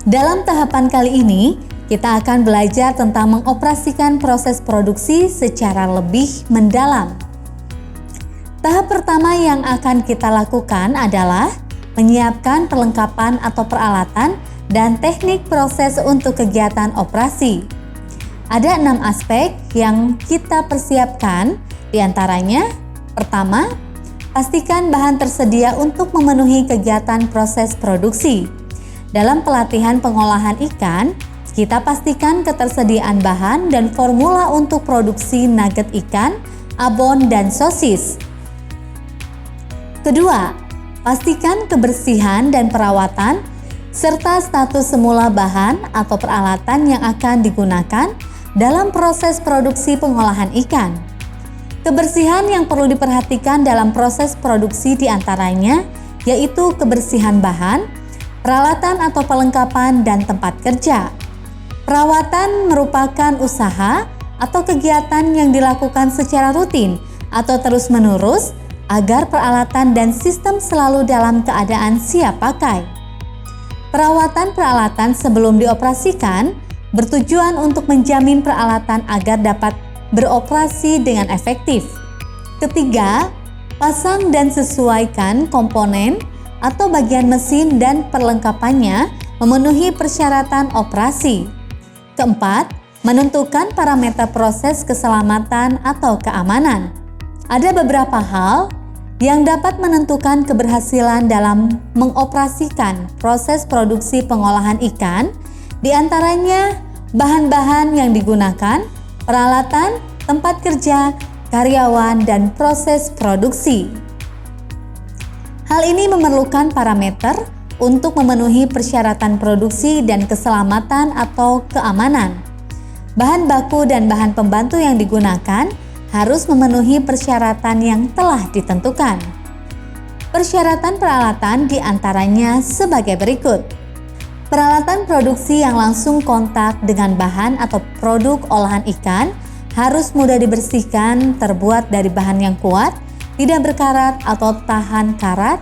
Dalam tahapan kali ini, kita akan belajar tentang mengoperasikan proses produksi secara lebih mendalam. Tahap pertama yang akan kita lakukan adalah menyiapkan perlengkapan atau peralatan dan teknik proses untuk kegiatan operasi. Ada 6 aspek yang kita persiapkan, diantaranya: pertama, pastikan bahan tersedia untuk memenuhi kegiatan proses produksi. Dalam pelatihan pengolahan ikan, kita pastikan ketersediaan bahan dan formula untuk produksi nugget ikan, abon, dan sosis. Kedua, pastikan kebersihan dan perawatan serta status semula bahan atau peralatan yang akan digunakan dalam proses produksi pengolahan ikan. Kebersihan yang perlu diperhatikan dalam proses produksi diantaranya yaitu kebersihan bahan, peralatan atau perlengkapan, dan tempat kerja. Perawatan merupakan usaha atau kegiatan yang dilakukan secara rutin atau terus-menerus agar peralatan dan sistem selalu dalam keadaan siap pakai. Perawatan peralatan sebelum dioperasikan bertujuan untuk menjamin peralatan agar dapat beroperasi dengan efektif. Ketiga, pasang dan sesuaikan komponen atau bagian mesin dan perlengkapannya memenuhi persyaratan operasi. Keempat, menentukan parameter proses keselamatan atau keamanan. Ada beberapa hal yang dapat menentukan keberhasilan dalam mengoperasikan proses produksi pengolahan ikan, diantaranya bahan-bahan yang digunakan, peralatan, tempat kerja, karyawan, dan proses produksi. Hal ini memerlukan parameter untuk memenuhi persyaratan produksi dan keselamatan atau keamanan. Bahan baku dan bahan pembantu yang digunakan harus memenuhi persyaratan yang telah ditentukan. Persyaratan peralatan diantaranya sebagai berikut. Peralatan produksi yang langsung kontak dengan bahan atau produk olahan ikan harus mudah dibersihkan, terbuat dari bahan yang kuat, tidak berkarat atau tahan karat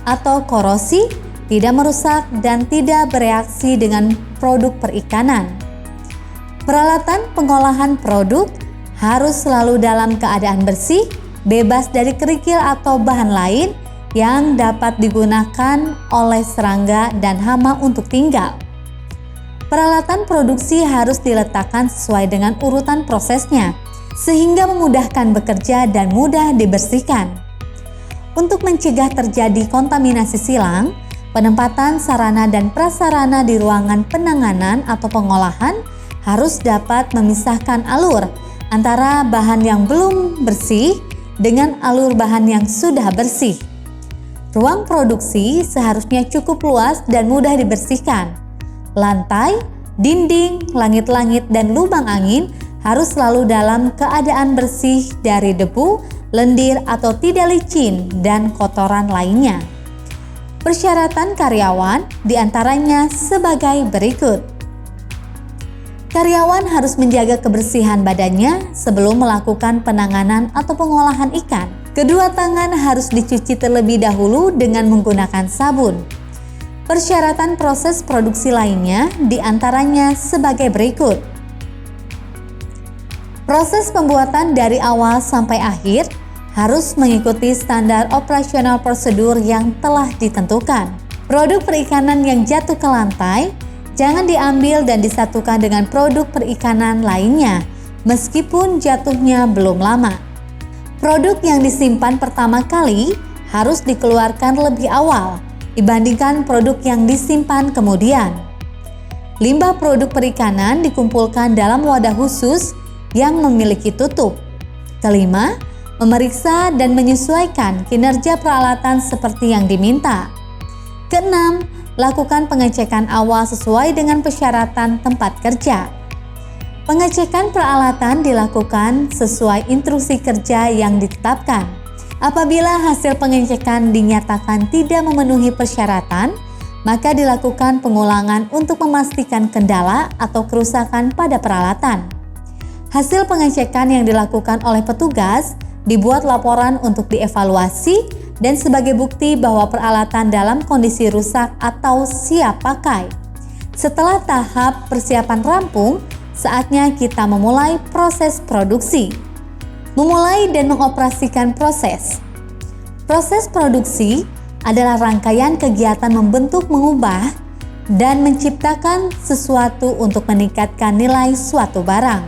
atau korosi, tidak merusak, dan tidak bereaksi dengan produk perikanan. Peralatan pengolahan produk harus selalu dalam keadaan bersih, bebas dari kerikil atau bahan lain yang dapat digunakan oleh serangga dan hama untuk tinggal. Peralatan produksi harus diletakkan sesuai dengan urutan prosesnya, sehingga memudahkan bekerja dan mudah dibersihkan. Untuk mencegah terjadi kontaminasi silang, penempatan sarana dan prasarana di ruangan penanganan atau pengolahan harus dapat memisahkan alur antara bahan yang belum bersih dengan alur bahan yang sudah bersih. Ruang produksi seharusnya cukup luas dan mudah dibersihkan. Lantai, dinding, langit-langit, dan lubang angin harus selalu dalam keadaan bersih dari debu, lendir, atau tidak licin dan kotoran lainnya. Persyaratan karyawan diantaranya sebagai berikut. Karyawan harus menjaga kebersihan badannya sebelum melakukan penanganan atau pengolahan ikan. Kedua tangan harus dicuci terlebih dahulu dengan menggunakan sabun. Persyaratan proses produksi lainnya diantaranya sebagai berikut. Proses pembuatan dari awal sampai akhir harus mengikuti standar operasional prosedur yang telah ditentukan. Produk perikanan yang jatuh ke lantai jangan diambil dan disatukan dengan produk perikanan lainnya, meskipun jatuhnya belum lama. Produk yang disimpan pertama kali harus dikeluarkan lebih awal dibandingkan produk yang disimpan kemudian. Limbah produk perikanan dikumpulkan dalam wadah khusus yang memiliki tutup. Kelima, memeriksa dan menyesuaikan kinerja peralatan seperti yang diminta. Keenam, lakukan pengecekan awal sesuai dengan persyaratan tempat kerja. Pengecekan peralatan dilakukan sesuai instruksi kerja yang ditetapkan. Apabila hasil pengecekan dinyatakan tidak memenuhi persyaratan, maka dilakukan pengulangan untuk memastikan kendala atau kerusakan pada peralatan. Hasil pengecekan yang dilakukan oleh petugas dibuat laporan untuk dievaluasi dan sebagai bukti bahwa peralatan dalam kondisi rusak atau siap pakai. Setelah tahap persiapan rampung, saatnya kita memulai proses produksi. Memulai dan mengoperasikan proses. Proses produksi adalah rangkaian kegiatan membentuk, mengubah, dan menciptakan sesuatu untuk meningkatkan nilai suatu barang.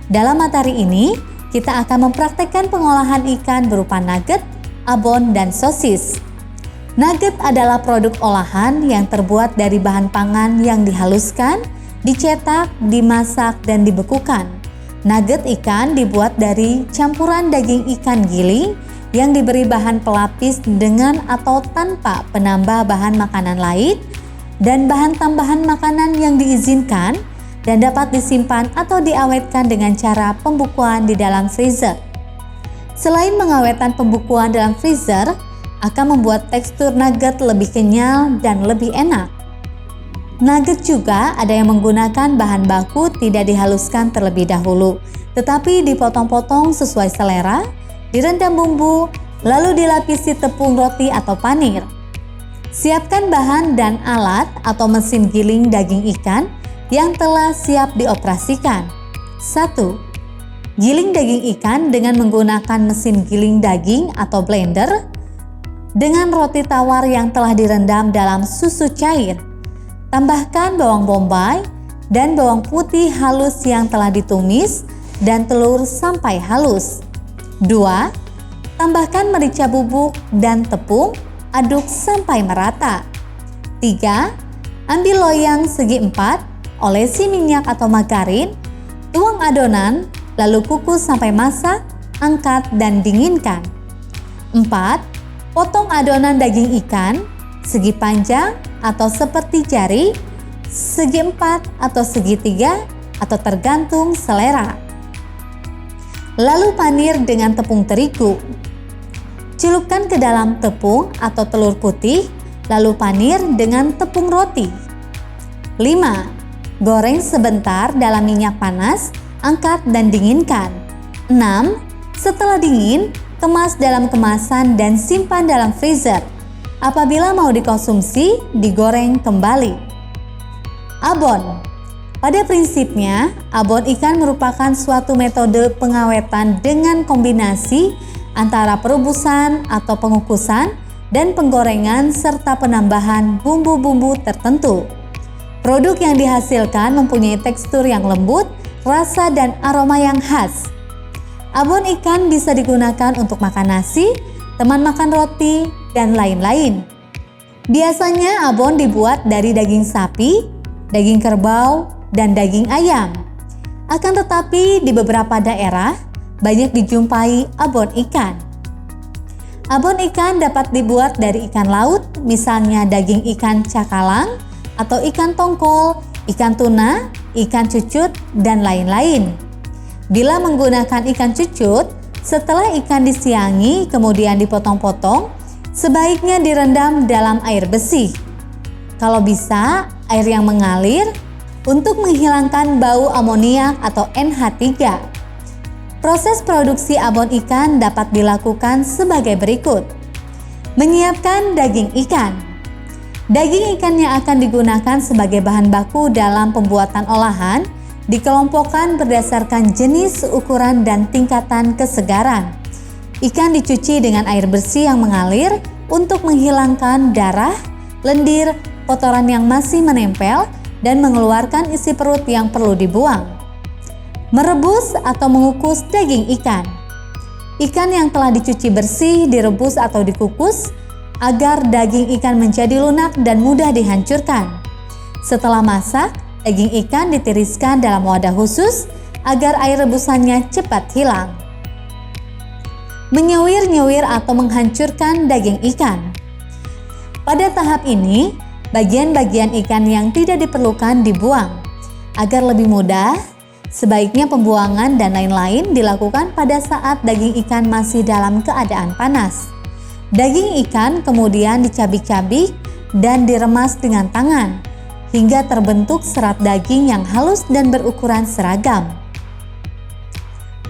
Dalam materi ini, kita akan mempraktekkan pengolahan ikan berupa nugget, abon, dan sosis. Nugget adalah produk olahan yang terbuat dari bahan pangan yang dihaluskan, dicetak, dimasak, dan dibekukan. Nugget ikan dibuat dari campuran daging ikan giling yang diberi bahan pelapis dengan atau tanpa penambah bahan makanan lain dan bahan tambahan makanan yang diizinkan dan dapat disimpan atau diawetkan dengan cara pembukuan di dalam freezer. Selain mengawetkan pembukuan dalam freezer akan membuat tekstur nugget lebih kenyal dan lebih enak. Nugget juga ada yang menggunakan bahan baku tidak dihaluskan terlebih dahulu, tetapi dipotong-potong sesuai selera, direndam bumbu, lalu dilapisi tepung roti atau panir. Siapkan bahan dan alat atau mesin giling daging ikan yang telah siap dioperasikan. 1. Giling daging ikan dengan menggunakan mesin giling daging atau blender dengan roti tawar yang telah direndam dalam susu cair. Tambahkan bawang bombay dan bawang putih halus yang telah ditumis dan telur sampai halus. 2. Tambahkan merica bubuk dan tepung, aduk sampai merata. 3. Ambil loyang segi 4, olesi minyak atau margarin, tuang adonan, lalu kukus sampai masak, angkat dan dinginkan. 4. Potong adonan daging ikan, segi panjang atau seperti jari, segi 4 atau segitiga atau tergantung selera. Lalu panir dengan tepung terigu. Celupkan ke dalam tepung atau telur putih, lalu panir dengan tepung roti. 5. Goreng sebentar dalam minyak panas, angkat dan dinginkan. 6. Setelah dingin, kemas dalam kemasan dan simpan dalam freezer. Apabila mau dikonsumsi, digoreng kembali. Abon. Pada prinsipnya, abon ikan merupakan suatu metode pengawetan dengan kombinasi antara perebusan atau pengukusan dan penggorengan serta penambahan bumbu-bumbu tertentu. Produk yang dihasilkan mempunyai tekstur yang lembut, rasa dan aroma yang khas. Abon ikan bisa digunakan untuk makan nasi, teman makan roti, dan lain-lain. Biasanya abon dibuat dari daging sapi, daging kerbau, dan daging ayam. Akan tetapi di beberapa daerah banyak dijumpai abon ikan. Abon ikan dapat dibuat dari ikan laut, misalnya daging ikan cakalang atau ikan tongkol, ikan tuna, ikan cucut, dan lain-lain. Bila menggunakan ikan cucut, setelah ikan disiangi kemudian dipotong-potong, sebaiknya direndam dalam air bersih. Kalau bisa, air yang mengalir untuk menghilangkan bau amoniak atau NH3. Proses produksi abon ikan dapat dilakukan sebagai berikut. Menyiapkan daging ikan. Daging ikan yang akan digunakan sebagai bahan baku dalam pembuatan olahan dikelompokkan berdasarkan jenis, ukuran, dan tingkatan kesegaran. Ikan dicuci dengan air bersih yang mengalir untuk menghilangkan darah, lendir, kotoran yang masih menempel, dan mengeluarkan isi perut yang perlu dibuang. Merebus atau mengukus daging ikan. Ikan yang telah dicuci bersih direbus atau dikukus agar daging ikan menjadi lunak dan mudah dihancurkan. Setelah masak, daging ikan ditiriskan dalam wadah khusus agar air rebusannya cepat hilang. Menyewir-nyewir atau menghancurkan daging ikan. Pada tahap ini, bagian-bagian ikan yang tidak diperlukan dibuang. Agar lebih mudah, sebaiknya pembuangan dan lain-lain dilakukan pada saat daging ikan masih dalam keadaan panas. Daging ikan kemudian dicabik-cabik dan diremas dengan tangan hingga terbentuk serat daging yang halus dan berukuran seragam.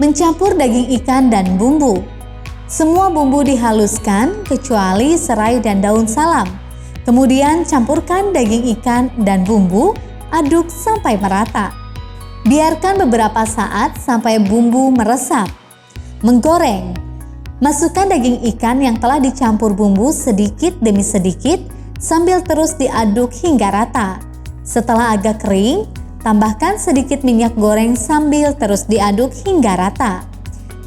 Mencampur daging ikan dan bumbu. Semua bumbu dihaluskan kecuali serai dan daun salam. Kemudian campurkan daging ikan dan bumbu, aduk sampai merata. Biarkan beberapa saat sampai bumbu meresap. Menggoreng. Masukkan daging ikan yang telah dicampur bumbu sedikit demi sedikit sambil terus diaduk hingga rata. Setelah agak kering, tambahkan sedikit minyak goreng sambil terus diaduk hingga rata.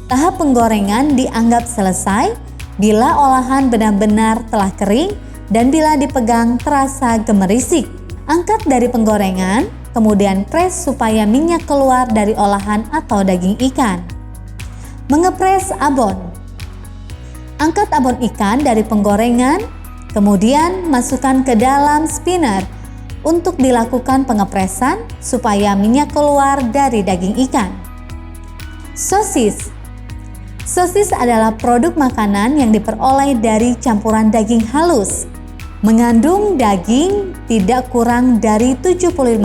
Tahap penggorengan dianggap selesai bila olahan benar-benar telah kering dan bila dipegang terasa gemerisik. Angkat dari penggorengan, kemudian press supaya minyak keluar dari olahan atau daging ikan. Mengepres abon. Angkat abon ikan dari penggorengan, kemudian masukkan ke dalam spinner untuk dilakukan pengepresan supaya minyak keluar dari daging ikan. Sosis. Sosis adalah produk makanan yang diperoleh dari campuran daging halus. Mengandung daging tidak kurang dari 75%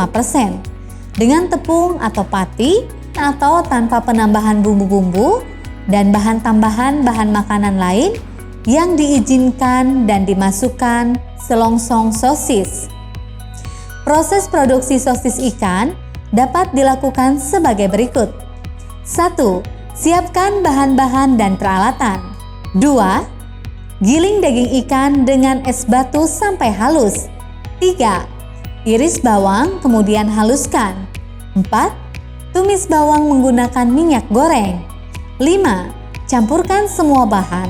dengan tepung atau pati atau tanpa penambahan bumbu-bumbu dan bahan tambahan bahan makanan lain yang diizinkan dan dimasukkan selongsong sosis. Proses produksi sosis ikan dapat dilakukan sebagai berikut. 1. Siapkan bahan-bahan dan peralatan. 2. Giling daging ikan dengan es batu sampai halus. 3. Iris bawang kemudian haluskan. 4. Tumis bawang menggunakan minyak goreng. 5. Campurkan semua bahan.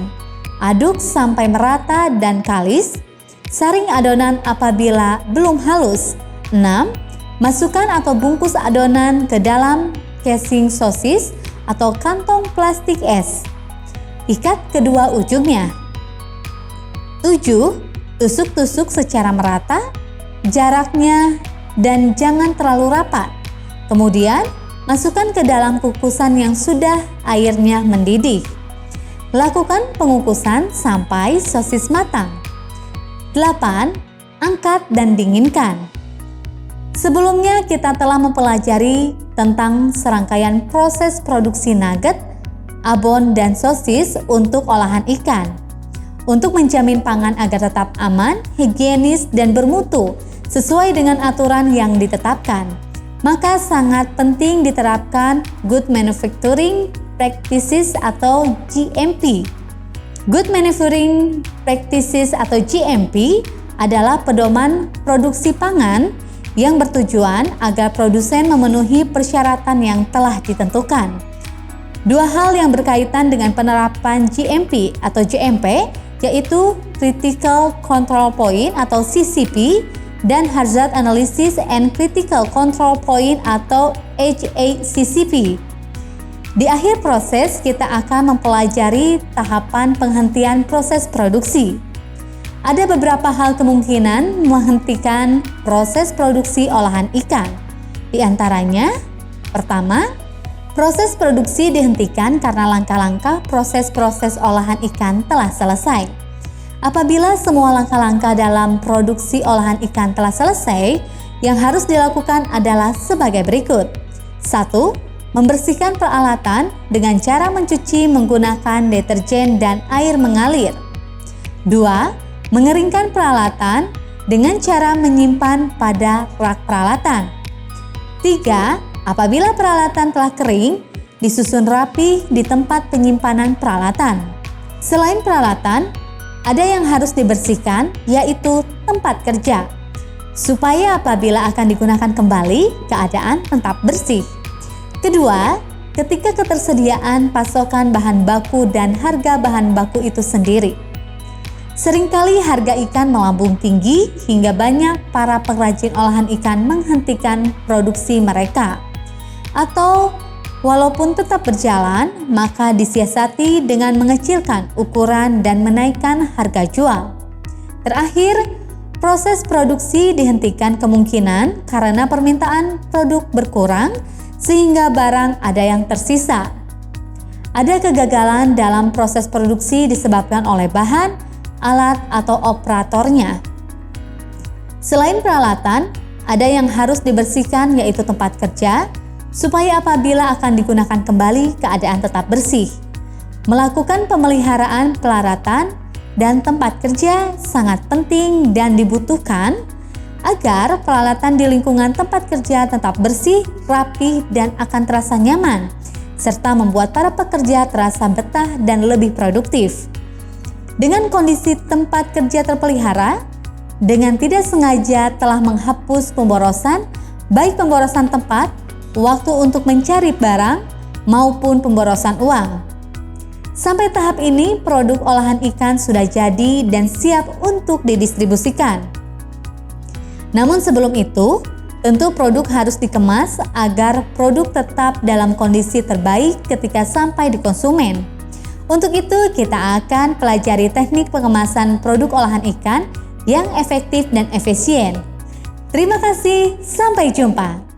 Aduk sampai merata dan kalis. Saring adonan apabila belum halus. 6. Masukkan atau bungkus adonan ke dalam casing sosis atau kantong plastik es. Ikat kedua ujungnya. 7. Tusuk-tusuk secara merata, jaraknya dan jangan terlalu rapat. Kemudian, masukkan ke dalam kukusan yang sudah airnya mendidih. Lakukan pengukusan sampai sosis matang. 8. Angkat dan dinginkan. Sebelumnya kita telah mempelajari tentang serangkaian proses produksi nugget, abon, dan sosis untuk olahan ikan. Untuk menjamin pangan agar tetap aman, higienis, dan bermutu sesuai dengan aturan yang ditetapkan, maka sangat penting diterapkan Good Manufacturing Practices atau GMP. Good Manufacturing Practices atau GMP adalah pedoman produksi pangan yang bertujuan agar produsen memenuhi persyaratan yang telah ditentukan. Dua hal yang berkaitan dengan penerapan GMP atau GMP yaitu Critical Control Point atau CCP dan Hazard Analysis and Critical Control Point atau HACCP. Di akhir proses kita akan mempelajari tahapan penghentian proses produksi. Ada beberapa hal kemungkinan menghentikan proses produksi olahan ikan. Di antaranya, pertama, proses produksi dihentikan karena langkah-langkah proses-proses olahan ikan telah selesai. Apabila semua langkah-langkah dalam produksi olahan ikan telah selesai, yang harus dilakukan adalah sebagai berikut. 1. Membersihkan peralatan dengan cara mencuci menggunakan deterjen dan air mengalir. 2. Mengeringkan peralatan dengan cara menyimpan pada rak peralatan. 3. Apabila peralatan telah kering, disusun rapi di tempat penyimpanan peralatan. Selain peralatan, ada yang harus dibersihkan, yaitu tempat kerja, supaya apabila akan digunakan kembali, keadaan tetap bersih. Kedua, ketika ketersediaan pasokan bahan baku dan harga bahan baku itu sendiri. Seringkali harga ikan melambung tinggi hingga banyak para pengrajin olahan ikan menghentikan produksi mereka. Atau walaupun tetap berjalan, maka disiasati dengan mengecilkan ukuran dan menaikkan harga jual. Terakhir, proses produksi dihentikan kemungkinan karena permintaan produk berkurang sehingga barang ada yang tersisa. Ada kegagalan dalam proses produksi disebabkan oleh bahan, alat, atau operatornya. Selain peralatan, ada yang harus dibersihkan yaitu tempat kerja, supaya apabila akan digunakan kembali keadaan tetap bersih. Melakukan pemeliharaan pelaratan dan tempat kerja sangat penting dan dibutuhkan agar peralatan di lingkungan tempat kerja tetap bersih, rapi, dan akan terasa nyaman, serta membuat para pekerja terasa betah dan lebih produktif. Dengan kondisi tempat kerja terpelihara, dengan tidak sengaja telah menghapus pemborosan, baik pemborosan tempat, waktu untuk mencari barang, maupun pemborosan uang. Sampai tahap ini, produk olahan ikan sudah jadi dan siap untuk didistribusikan. Namun sebelum itu, tentu produk harus dikemas agar produk tetap dalam kondisi terbaik ketika sampai di konsumen. Untuk itu, kita akan pelajari teknik pengemasan produk olahan ikan yang efektif dan efisien. Terima kasih, sampai jumpa.